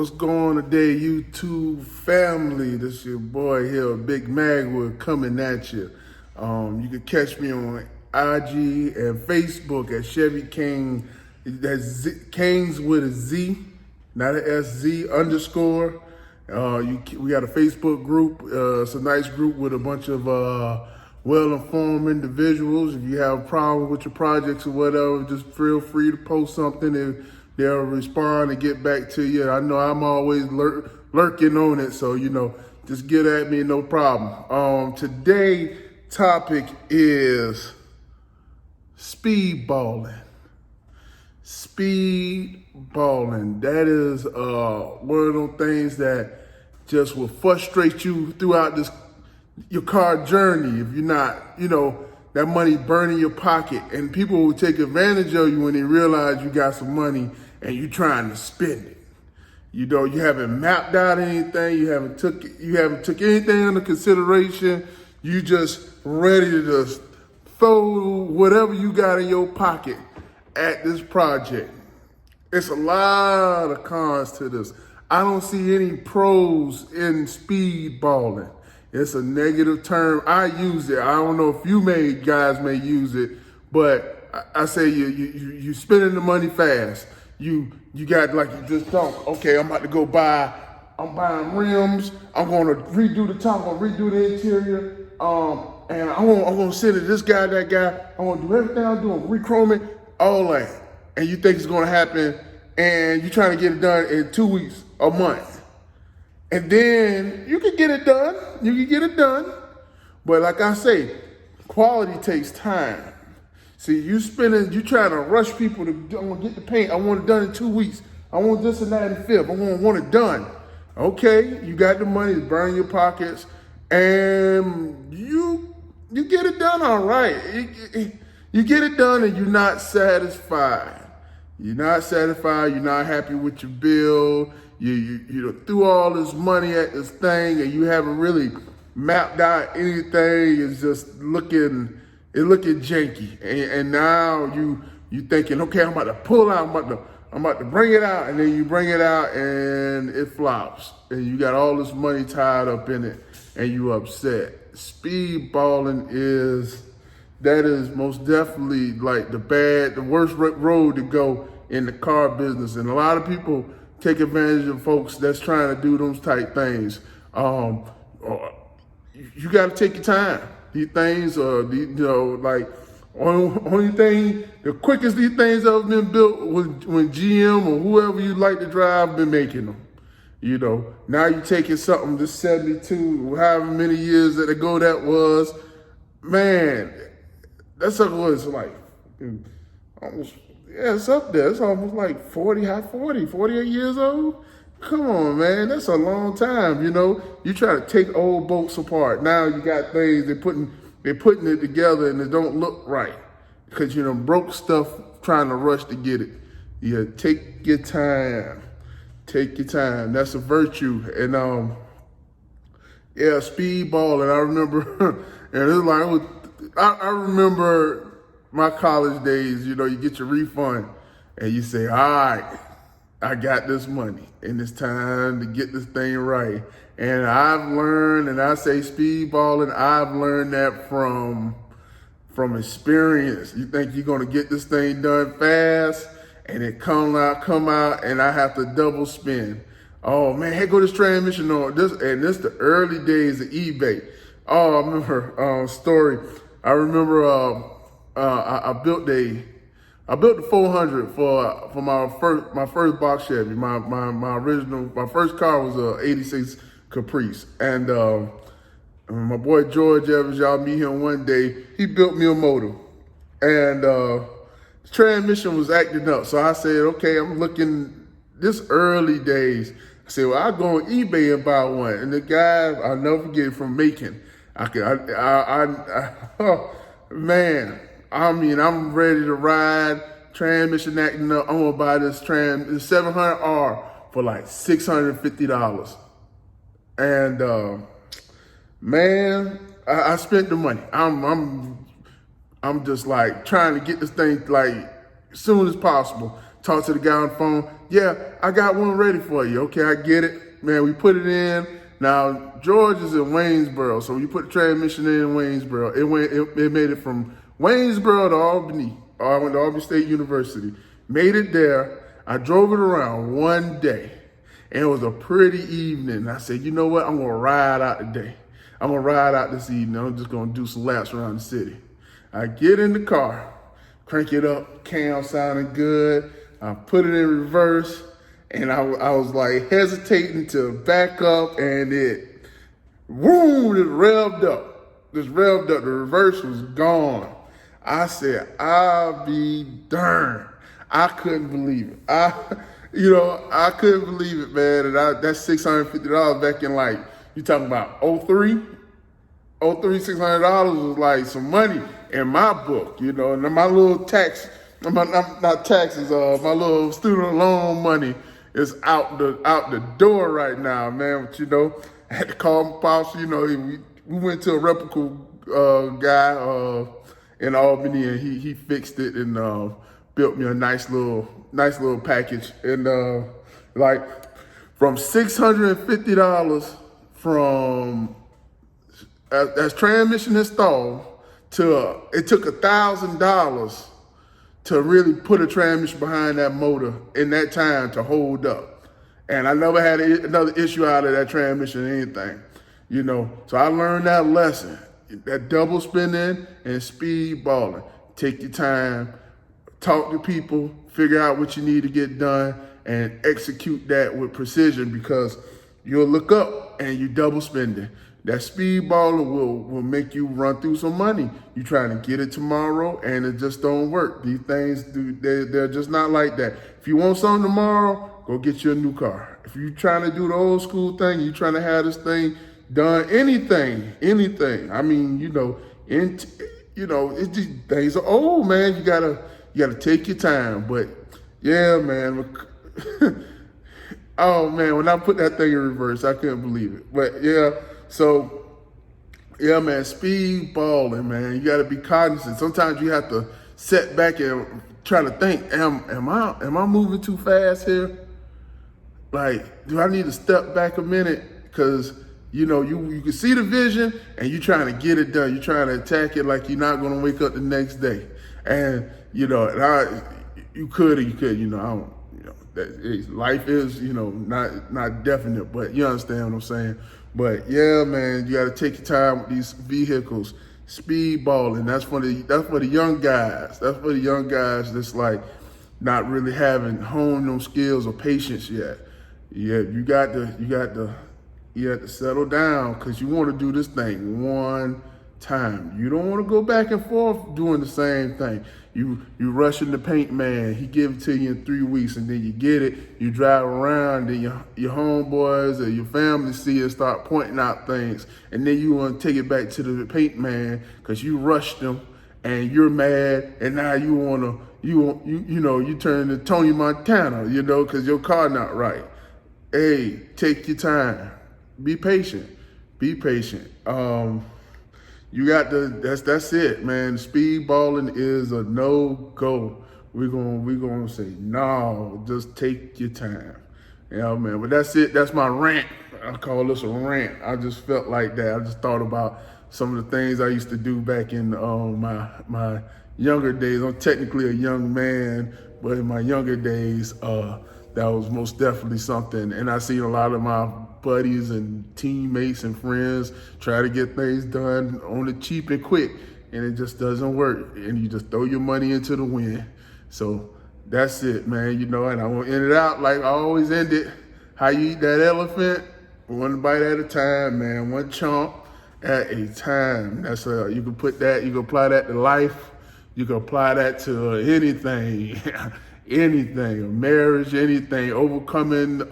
What's going on today, YouTube family? This your boy here, Big Magwood, coming at you. You can catch me on IG and Facebook at Chevy King. That's Kings with a Z, not an SZ underscore. We got a Facebook group. It's a nice group with a bunch of well-informed individuals. If you have a problem with your projects or whatever, just feel free to post something. They'll respond and get back to you. I know I'm always lurking on it, so just get at me, no problem. Today topic is speed balling. Speed balling. That is one of those things that just will frustrate you throughout your car journey if you're not, that money burning your pocket, and people will take advantage of you when they realize you got some money and you trying to spend it. You haven't mapped out anything, you haven't took anything under consideration. You just ready to throw whatever you got in your pocket at this project. It's a lot of cons to this. I don't see any pros in speed balling. It's a negative term. I use it. I don't know if guys may use it, but I say you spending the money fast. You got you just don't. Okay, I'm about to go I'm buying rims. I'm gonna redo the top. I'm gonna redo the interior. And I'm gonna send it to this guy, that guy. I'm gonna do everything I'm doing, rechrome it, all that. And you think it's gonna happen, and you're trying to get it done in 2 weeks, a month. And then you can get it done. You can get it done. But like I say, quality takes time. See, you trying to rush people to get the paint. I want it done in 2 weeks. I want this and that in the fifth. I want it done. Okay, you got the money to burn your pockets, and you get it done all right. You get it done, and you're not satisfied. You're not satisfied. You're not happy with your bill. You threw all this money at this thing, and you haven't really mapped out anything. It's just looking janky. And now you thinking, okay, I'm about to pull out. I'm about to bring it out, and then you bring it out, and it flops, and you got all this money tied up in it, and you upset. Speed balling is most definitely the worst road to go in the car business, and a lot of people take advantage of folks that's trying to do those type things. You got to take your time. These things are, only thing, the quickest these things have been built was when GM or whoever you like to drive been making them. Now you're taking something to 72, however many years ago that was. Man, that sucker was almost, it's up there. It's almost like 48 years old. Come on, man. That's a long time, You try to take old boats apart. Now you got things, they're putting it together and it don't look right. Because broke stuff trying to rush to get it. Yeah, take your time. Take your time. That's a virtue. And speed balling. I remember, and I remember my college days. You get your refund, and you say, "All right, I got this money, and it's time to get this thing right." And I've learned, and I say speed balling, I've learned that from experience. You think you're gonna get this thing done fast, and it come out, and I have to double spin. Oh man, here go this transmission on this, and this the early days of eBay. Oh, I remember story. I remember I built the 400 for my first box Chevy. My first car was a '86 Caprice, and my boy George Evans, y'all meet him one day. He built me a motor, and the transmission was acting up. So I said, okay, I'm looking this early days. I said, well, I'll go on eBay and buy one. And the guy, I'll never forget it, from Macon. Man, I'm ready to ride. Transmission acting up. I'm gonna buy this 700R for like $650. And man, I spent the money. I'm just trying to get this thing as soon as possible. Talk to the guy on the phone. yeah, I got one ready for you. Okay, I get it. Man, we put it in. Now, George is in Waynesboro, so you put the transmission in Waynesboro. It made it from Waynesboro to Albany. I went to Albany State University. Made it there. I drove it around one day, and it was a pretty evening. I said, you know what? I'm gonna ride out today. I'm gonna ride out this evening. I'm just gonna do some laps around the city. I get in the car, crank it up, cam sounding good. I put it in reverse, and I was like hesitating to back up, and it revved up. Just revved up. The reverse was gone. I said, I'll be darned. I couldn't believe it. I couldn't believe it, man. And that's $650 back in, like, you talking about '03? $600 was like some money in my book, and my little not taxes, my little student loan money is out the door right now, man. But I had to call my pops. We went to a reputable guy in Albany, and he fixed it and built me a nice little package. And like from $650 from as transmission installed to it took $1,000 to really put a transmission behind that motor in that time to hold up. And I never had another issue out of that transmission or anything, So I learned that lesson, that double spinning and speed balling. Take your time, talk to people, figure out what you need to get done, and execute that with precision, because you'll look up and you double spending. That speed baller will make you run through some money. You trying to get it tomorrow, and it just don't work. These things, they're just not like that. If you want something tomorrow, go get you a new car. If you're trying to do the old school thing, you trying to have this thing done, anything. I mean, it's just, things are old, man. You gotta take your time. But yeah, man. Oh man, when I put that thing in reverse, I couldn't believe it. But yeah. So, yeah, man, speed balling, man. You got to be cognizant. Sometimes you have to sit back and try to think, am I moving too fast here? Like, do I need to step back a minute? Because, you can see the vision and you're trying to get it done. You're trying to attack it like you're not going to wake up the next day. And, you could, life is, not definite, but you understand what I'm saying. But yeah, man, you got to take your time with these vehicles. Speed balling, that's for the young guys. That's for the young guys that's like not really having honed those skills or patience yet. Yeah, you got to settle down, because you want to do this thing one time. You don't want to go back and forth doing the same thing. You rushing the paint man, he give it to you in 3 weeks, and then you get it, you drive around, and your homeboys or your family see it, start pointing out things, and then you want to take it back to the paint man because you rushed them and you're mad, and now you turn to Tony Montana, because your car not right. Hey, take your time. Be patient. You got that's it, man. Speed balling is a no-go. We're gonna say, no, just take your time. Man. But that's it. That's my rant. I call this a rant. I just felt like that. I just thought about some of the things I used to do back in my younger days. I'm technically a young man, but in my younger days, that was most definitely something. And I seen a lot of my buddies and teammates and friends try to get things done on the cheap and quick, and it just doesn't work. And you just throw your money into the wind. So that's it, man. And I want to end it out like I always end it. How you eat that elephant? One bite at a time, man. One chomp at a time. That's you can apply that to life. You can apply that to anything. Anything, a marriage, anything, overcoming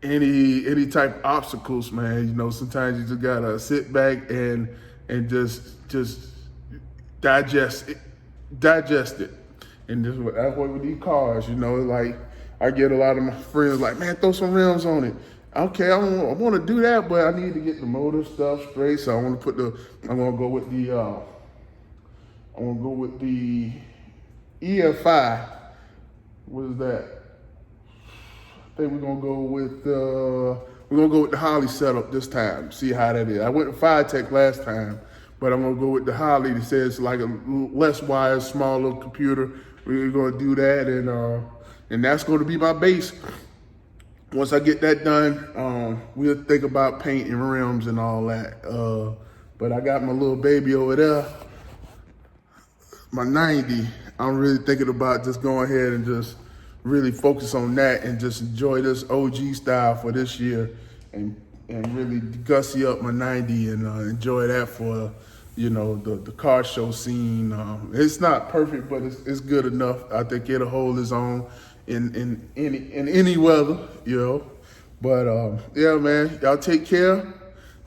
any type of obstacles, man. Sometimes you just gotta sit back and just digest it. And that's what with these cars, like I get a lot of my friends like, man, throw some rims on it. Okay, I want to do that, but I need to get the motor stuff straight. So I'm gonna go with the EFI. What is that? think we're gonna go with the Holly setup this time. See how that is. I went to FireTech last time, but I'm gonna go with the Holly. That says like a less wires, small little computer. We're gonna do that, and that's gonna be my base. Once I get that done, we'll think about painting rims and all that. But I got my little baby over there, my 90. I'm really thinking about just going ahead and just really focus on that and just enjoy this OG style for this year and really gussy up my 90 and enjoy that for, the car show scene. It's not perfect, but it's good enough. I think it'll hold its own in any weather, But yeah, man, y'all take care.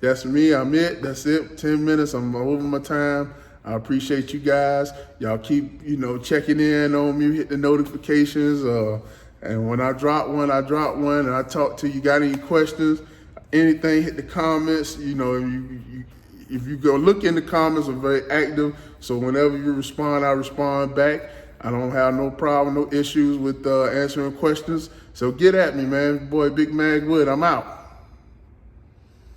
That's me. I'm it. That's it. 10 minutes. I'm over my time. I appreciate you guys. Y'all keep, checking in on me, hit the notifications. And when I drop one, and I talk to you. Got any questions, anything, hit the comments. If you go look in the comments, I'm very active. So whenever you respond, I respond back. I don't have no problem, no issues with answering questions. So get at me, man. Boy, Big Mag Wood, I'm out.